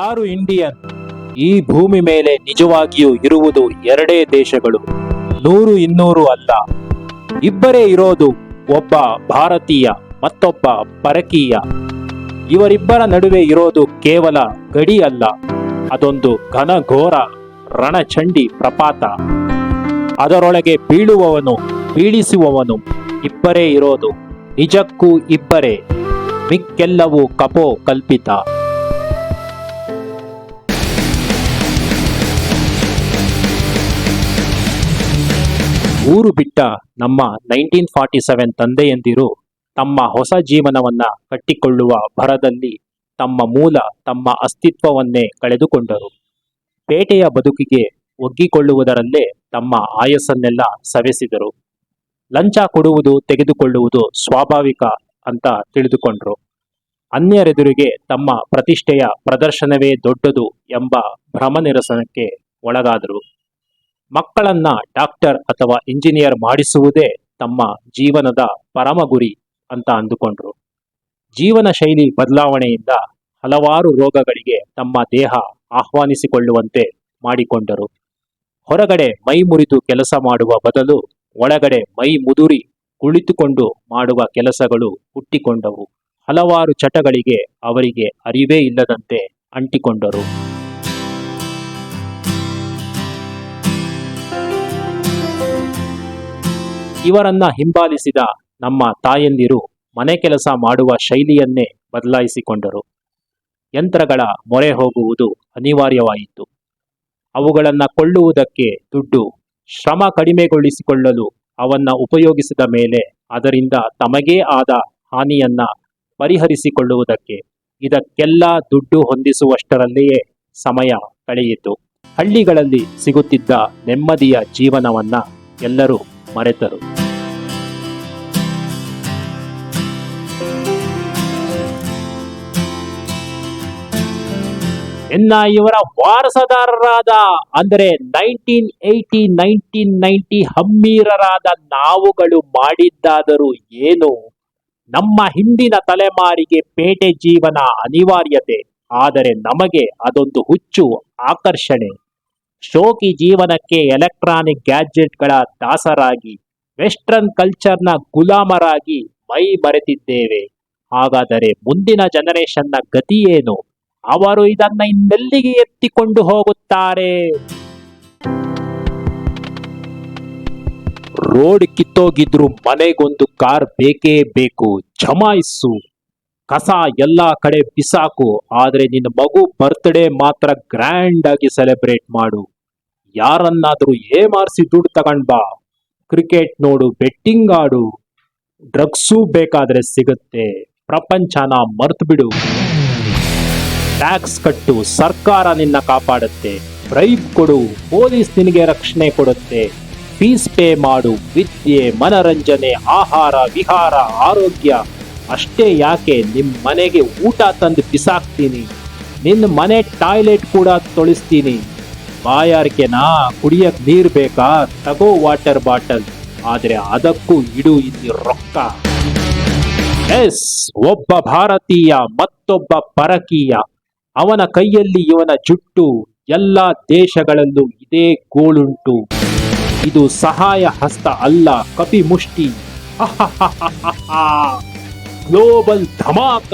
ಯಾರು ಇಂಡಿಯನ್? ಈ ಭೂಮಿ ಮೇಲೆ ನಿಜವಾಗಿಯೂ ಇರುವುದು ಎರಡೇ ದೇಶಗಳು, 100-200 ಅಲ್ಲ. ಇಬ್ಬರೇ ಇರೋದು, ಒಬ್ಬ ಭಾರತೀಯ ಮತ್ತೊಬ್ಬ ಪರಕೀಯ. ಇವರಿಬ್ಬರ ನಡುವೆ ಇರೋದು ಕೇವಲ ಗಡಿ ಅಲ್ಲ, ಅದೊಂದು ಘನಘೋರ ರಣಚಂಡಿ ಪ್ರಪಾತ. ಅದರೊಳಗೆ ಬೀಳುವವನು ಬೀಳಿಸುವವನು ಇಬ್ಬರೇ ಇರೋದು, ನಿಜಕ್ಕೂ ಇಬ್ಬರೇ, ಮಿಕ್ಕೆಲ್ಲವೂ ಕಪೋ ಕಲ್ಪಿತ. ಊರು ಬಿಟ್ಟ ನಮ್ಮ 1947 ತಂದೆಯಂದಿರು ತಮ್ಮ ಹೊಸ ಜೀವನವನ್ನ ಕಟ್ಟಿಕೊಳ್ಳುವ ಭರದಲ್ಲಿ ತಮ್ಮ ಮೂಲ, ತಮ್ಮ ಅಸ್ತಿತ್ವವನ್ನೇ ಕಳೆದುಕೊಂಡರು. ಪೇಟೆಯ ಬದುಕಿಗೆ ಒಗ್ಗಿಕೊಳ್ಳುವುದರಲ್ಲೇ ತಮ್ಮ ಆಯಸ್ಸನ್ನೆಲ್ಲ ಸವೆಸಿದರು. ಲಂಚ ಕೊಡುವುದು ತೆಗೆದುಕೊಳ್ಳುವುದು ಸ್ವಾಭಾವಿಕ ಅಂತ ತಿಳಿದುಕೊಂಡ್ರು. ಅನ್ಯರೆದುರಿಗೆ ತಮ್ಮ ಪ್ರತಿಷ್ಠೆಯ ಪ್ರದರ್ಶನವೇ ದೊಡ್ಡದು ಎಂಬ ಭ್ರಮನಿರಸನಕ್ಕೆ ಒಳಗಾದರು. ಮಕ್ಕಳನ್ನ ಡಾಕ್ಟರ್ ಅಥವಾ ಇಂಜಿನಿಯರ್ ಮಾಡಿಸುವುದೇ ತಮ್ಮ ಜೀವನದ ಪರಮ ಗುರಿ ಅಂತ ಅಂದುಕೊಂಡ್ರು. ಜೀವನ ಶೈಲಿ ಬದಲಾವಣೆಯಿಂದ ಹಲವಾರು ರೋಗಗಳಿಗೆ ತಮ್ಮ ದೇಹ ಆಹ್ವಾನಿಸಿಕೊಳ್ಳುವಂತೆ ಮಾಡಿಕೊಂಡರು. ಹೊರಗಡೆ ಮೈ ಮುರಿದು ಕೆಲಸ ಮಾಡುವ ಬದಲು ಒಳಗಡೆ ಮೈ ಮುದುರಿ ಕುಳಿತುಕೊಂಡು ಮಾಡುವ ಕೆಲಸಗಳು ಹುಟ್ಟಿಕೊಂಡವು. ಹಲವಾರು ಚಟಗಳಿಗೆ ಅವರಿಗೆ ಅರಿವೇ ಇಲ್ಲದಂತೆ ಅಂಟಿಕೊಂಡರು. ಇವರನ್ನ ಹಿಂಬಾಲಿಸಿದ ನಮ್ಮ ತಾಯಂದಿರು ಮನೆ ಕೆಲಸ ಮಾಡುವ ಶೈಲಿಯನ್ನೇ ಬದಲಾಯಿಸಿಕೊಂಡರು. ಯಂತ್ರಗಳ ಮೊರೆ ಹೋಗುವುದು ಅನಿವಾರ್ಯವಾಯಿತು. ಅವುಗಳನ್ನು ಕೊಳ್ಳುವುದಕ್ಕೆ ದುಡ್ಡು, ಶ್ರಮ ಕಡಿಮೆಗೊಳಿಸಿಕೊಳ್ಳಲು ಅವನ್ನ ಉಪಯೋಗಿಸಿದ ಮೇಲೆ ಅದರಿಂದ ತಮಗೇ ಆದ ಹಾನಿಯನ್ನ ಪರಿಹರಿಸಿಕೊಳ್ಳುವುದಕ್ಕೆ. ಇದಕ್ಕೆಲ್ಲ ದುಡ್ಡು ಹೊಂದಿಸುವಷ್ಟರಲ್ಲಿಯೇ ಸಮಯ ಕಳೆಯಿತು. ಹಳ್ಳಿಗಳಲ್ಲಿ ಸಿಗುತ್ತಿದ್ದ ನೆಮ್ಮದಿಯ ಜೀವನವನ್ನ ಎಲ್ಲರೂ ಮರೆತರು. ಇನ್ನ ಇವರ ವಾರಸದಾರರಾದ ಅಂದರೆ 1980-1990 ಹಮ್ಮೀರರಾದ ನಾವುಗಳು ಮಾಡಿದ್ದಾದರೂ ಏನು? ನಮ್ಮ ಹಿಂದಿನ ತಲೆಮಾರಿಗೆ ಪೇಟೆ ಜೀವನ ಅನಿವಾರ್ಯತೆ, ಆದರೆ ನಮಗೆ ಅದೊಂದು ಹುಚ್ಚು ಆಕರ್ಷಣೆ. ಶೋಕಿ ಜೀವನಕ್ಕೆ ಎಲೆಕ್ಟ್ರಾನಿಕ್ ಗ್ಯಾಜೆಟ್ಗಳ ದಾಸರಾಗಿ, ವೆಸ್ಟರ್ನ್ ಕಲ್ಚರ್ನ ಗುಲಾಮರಾಗಿ ಮೈ ಮರೆತಿದ್ದೇವೆ. ಹಾಗಾದರೆ ಮುಂದಿನ ಜನರೇಷನ್ನ ಗತಿ ಏನು? ಅವರು ಇದನ್ನ ಇನ್ನೆಲ್ಲಿಗೆ ಎತ್ತಿಕೊಂಡು ಹೋಗುತ್ತಾರೆ? ರೋಡ್ ಕಿತ್ತೋಗಿದ್ರು ಮನೆಗೊಂದು ಕಾರ್ ಬೇಕೇ ಬೇಕು. ಜಮಾಯಿಸು, ಕಸ ಎಲ್ಲಾ ಕಡೆ ಬಿಸಾಕು, ಆದ್ರೆ ನಿನ್ನ ಮಗು ಬರ್ತ್ಡೇ ಮಾತ್ರ ಗ್ರ್ಯಾಂಡ್ ಆಗಿ ಸೆಲೆಬ್ರೇಟ್ ಮಾಡು. ಯಾರನ್ನಾದ್ರೂ ಏಮಾರಿಸಿ ದುಡ್ಡು ತಗೊಂಡ್ ಬಾ. ಕ್ರಿಕೆಟ್ ನೋಡು, ಬೆಟ್ಟಿಂಗ್ ಆಡು, ಡ್ರಗ್ಸು ಬೇಕಾದ್ರೆ ಸಿಗುತ್ತೆ. ಪ್ರಪಂಚನ ಮರ್ತು ಬಿಡು. ಟ್ಯಾಕ್ಸ್ ಕಟ್ಟು, ಸರ್ಕಾರ ನಿನ್ನ ಕಾಪಾಡುತ್ತೆ. ಬ್ರೈಬ್ ಕೊಡು, ಪೊಲೀಸ್ ನಿನಗೆ ರಕ್ಷಣೆ ಕೊಡುತ್ತೆ. ಫೀಸ್ ಪೇ ಮಾಡು, ವಿದ್ಯೆ, ಮನರಂಜನೆ, ಆಹಾರ, ವಿಹಾರ, ಆರೋಗ್ಯ. ಅಷ್ಟೇ ಯಾಕೆ, ನಿಮ್ ಮನೆಗೆ ಊಟ ತಂದು ಬಿಸಾಕ್ತೀನಿ. ನಿನ್ನ ಮನೆ ಟಾಯ್ಲೆಟ್ ಕೂಡ ತೊಳಿಸ್ತೀನಿ. ಬಾಯಾರಿಕೆನಾ? ಕುಡಿಯಕ್ ನೀರ್ ಬೇಕಾ? ತಗೋ ವಾಟರ್ ಬಾಟಲ್. ಆದ್ರೆ ಅದಕ್ಕೂ ಇಡು ಇಲ್ಲಿ ರೊಕ್ಕ. ಎಸ್, ಒಬ್ಬ ಭಾರತೀಯ ಮತ್ತೊಬ್ಬ ಪರಕೀಯ. ಅವನ ಕೈಯಲ್ಲಿ ಇವನ ಜುಟ್ಟು. ಎಲ್ಲ ದೇಶಗಳಲ್ಲೂ ಇದೇ ಗೋಳುಂಟು. ಇದು ಸಹಾಯ ಹಸ್ತ ಅಲ್ಲ, ಕಪಿ ಮುಷ್ಟಿ. ಗ್ಲೋಬಲ್ ಧಮಾಕ.